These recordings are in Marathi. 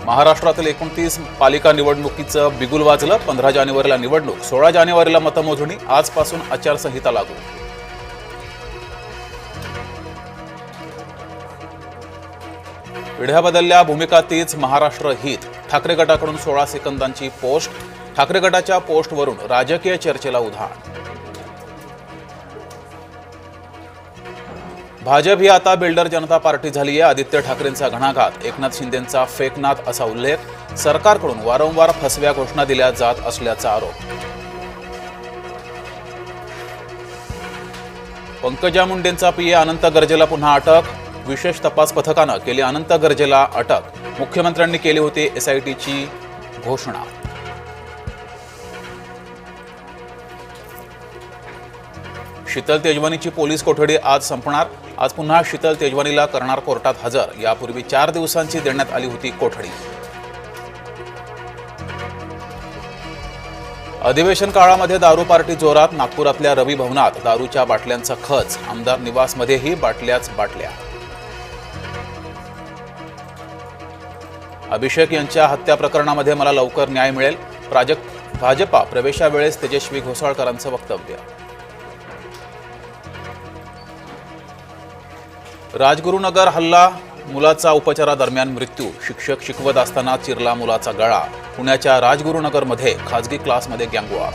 महाराष्ट्रातील 29 पालिका निवडणुकीचं बिगुल वाजलं. 15 जानेवारीला निवडणूक, 16 जानेवारीला मतमोजणी. आजपासून आचारसंहिता लागू. पिढ्या बदलल्या, भूमिका तीच, महाराष्ट्र हित. ठाकरे गटाकडून 16 सेकंदांची पोस्ट. ठाकरे गटाच्या पोस्टवरून राजकीय चर्चेला उधाण. भाजप ही आता बिल्डर जनता पार्टी झाली आहे. आदित्य ठाकरेंचा घणाघात, एकनाथ शिंदेंचा फेकनाथ असा उल्लेख. सरकारकडून वारंवार फसव्या घोषणा दिल्या जात असल्याचा आरोप. पंकजा मुंडेंचा पीए अनंत गर्जेला पुन्हा अटक. विशेष तपास पथकानं केली अनंत गर्जेला अटक. मुख्यमंत्र्यांनी केली होती एसआयटीची घोषणा. शीतल तेजवानीची पोलीस कोठडी आज संपणार. आज पुन्हा शीतल तेजवानीला करणार कोर्टात हजर. यापूर्वी 4 दिवसांची देण्यात आली होती कोठडी. अधिवेशन काळामध्ये दारू पार्टी जोरात. नागपुरातल्या रवी भवनात दारूच्या बाटल्यांचा खच. आमदार निवासमध्येही बाटल्याच बाटल्या. अभिषेक यांच्या हत्या प्रकरणामध्ये मला लवकर न्याय मिळेल. भाजपा प्रवेशावेळेस तेजस्वी घोसाळकरांचं वक्तव्य. राजगुरुनगर हल्ला, मुलाचा उपचारादरम्यान मृत्यू. शिक्षक शिकवत असताना चिरला मुलाचा गळा. पुण्याच्या राजगुरुनगरमध्ये खासगी क्लासमध्ये गँगवॉर.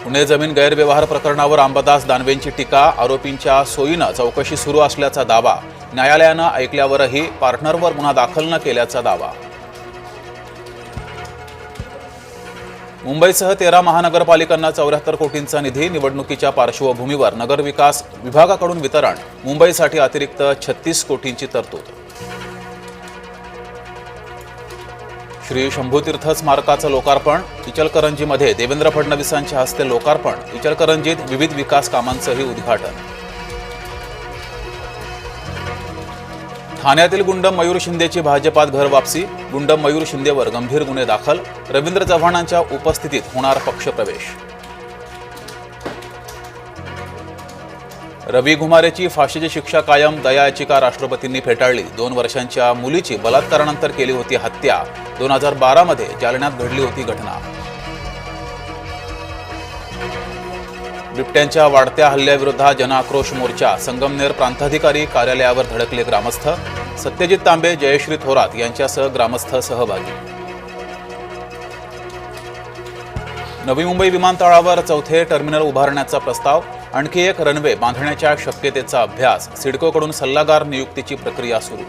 पुणे जमीन गैरव्यवहार प्रकरणावर अंबादास दानवेंची टीका. आरोपींच्या सोयीनं चौकशी सुरू असल्याचा दावा. न्यायालयानं ऐकल्यावरही पार्टनरवर गुन्हा दाखल न केल्याचा दावा. मुंबईसह 13 महानगरपालिकांना 74 कोटींचा निधी. निवडणुकीच्या पार्श्वभूमीवर नगरविकास विभागाकडून वितरण. मुंबईसाठी अतिरिक्त 36 कोटींची तरतूद. श्री शंभूतीर्थ स्मारकाचं लोकार्पण. इचलकरंजीमध्ये देवेंद्र फडणवीसांच्या हस्ते लोकार्पण. इचलकरंजीत विविध विकास कामांचंही उद्घाटन. ठाण्यातील गुंडम मयूर शिंदेची भाजपात घर वापसी. गुंडम मयूर शिंदेवर गंभीर गुन्हे दाखल. रवींद्र चव्हाणांच्या उपस्थितीत होणार पक्षप्रवेश. रवी घुमारेची फाशीची शिक्षा कायम. दया याचिका राष्ट्रपतींनी फेटाळली. 2 वर्षांच्या मुलीची बलात्कारानंतर केली होती हत्या. 2012 मध्ये जालन्यात घडली होती घटना. बिबट्यांच्या वाढत्या हल्ल्याविरोधात जनआक्रोश मोर्चा. संगमनेर प्रांताधिकारी कार्यालयावर धडकले ग्रामस्थ. सत्यजित तांबे, जयश्री थोरात यांच्यासह ग्रामस्थ सहभागी. नवी मुंबई विमानतळावर 4थे टर्मिनल उभारण्याचा प्रस्ताव. आणखी एक रनवे बांधण्याच्या शक्यतेचा अभ्यास. सिडकोकडून सल्लागार नियुक्तीची प्रक्रिया सुरू.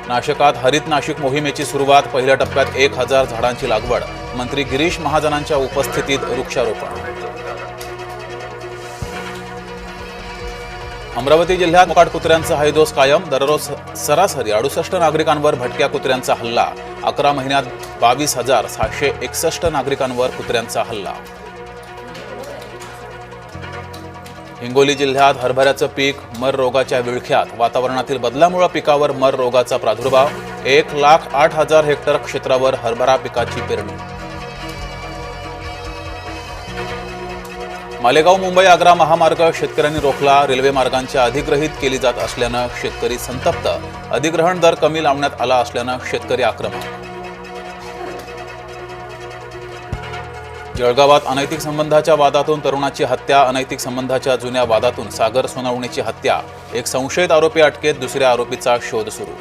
नाशकात हरित नाशिक मोहिमेची सुरुवात. पहिल्या टप्प्यात 1000 झाडांची लागवड. मंत्री गिरीश महाजनांच्या उपस्थितीत वृक्षारोपण. अमरावती जिल्ह्यात मोकाट कुत्र्यांचा हैदोस कायम. दररोज सरासरी 68 नागरिकांवर भटक्या कुत्र्यांचा हल्ला. 11 महिन्यात 22,761 नागरिकांवर कुत्र्यांचा हल्ला. हिंगोली जिल्ह्यात हरभऱ्याचं पीक मर रोगाच्या विळख्यात. वातावरणातील बदलामुळे पिकावर मर रोगाचा प्रादुर्भाव. 1,08,000 हेक्टर क्षेत्रावर हरभरा पिकाची पेरणी. मालेगाव मुंबई आग्रा महामार्ग शेतकऱ्यांनी रोखला. रेल्वे मार्गांच्या अधिग्रहित केली जात असल्यानं शेतकरी संतप्त. अधिग्रहण दर कमी लावण्यात आला असल्यानं शेतकरी आक्रमक. जळगावात अनैतिक संबंधाच्या वादातून तरुणाची हत्या. अनैतिक संबंधाच्या जुन्या वादातून सागर सोनावणेची हत्या. एक संशयित आरोपी अटकेत. दुसऱ्या आरोपीचा शोध सुरू.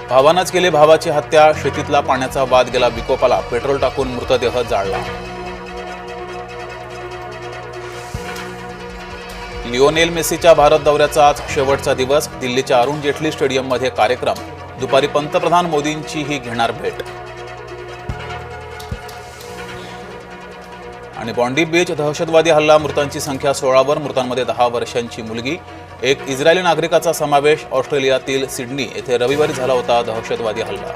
भावानंच केली भावाची हत्या. शेतीतला पाण्याचा वाद गेला विकोपाला. पेट्रोल टाकून मृतदेह जाळला. लिओनेल मेसीच्या भारत दौऱ्याचा आज शेवटचा दिवस. दिल्लीच्या अरुण जेटली स्टेडियममध्ये कार्यक्रम. दुपारी पंतप्रधान मोदींचीही घेणार भेट. आणि बॉन्डी बीच दहशतवादी हल्ला. मृतांची संख्या 16वर. मृतांमध्ये 10 वर्षांची मुलगी. एक इस्रायली नागरिकाचा समावेश. ऑस्ट्रेलियातील सिडनी येथे रविवारी झाला होता दहशतवादी हल्ला.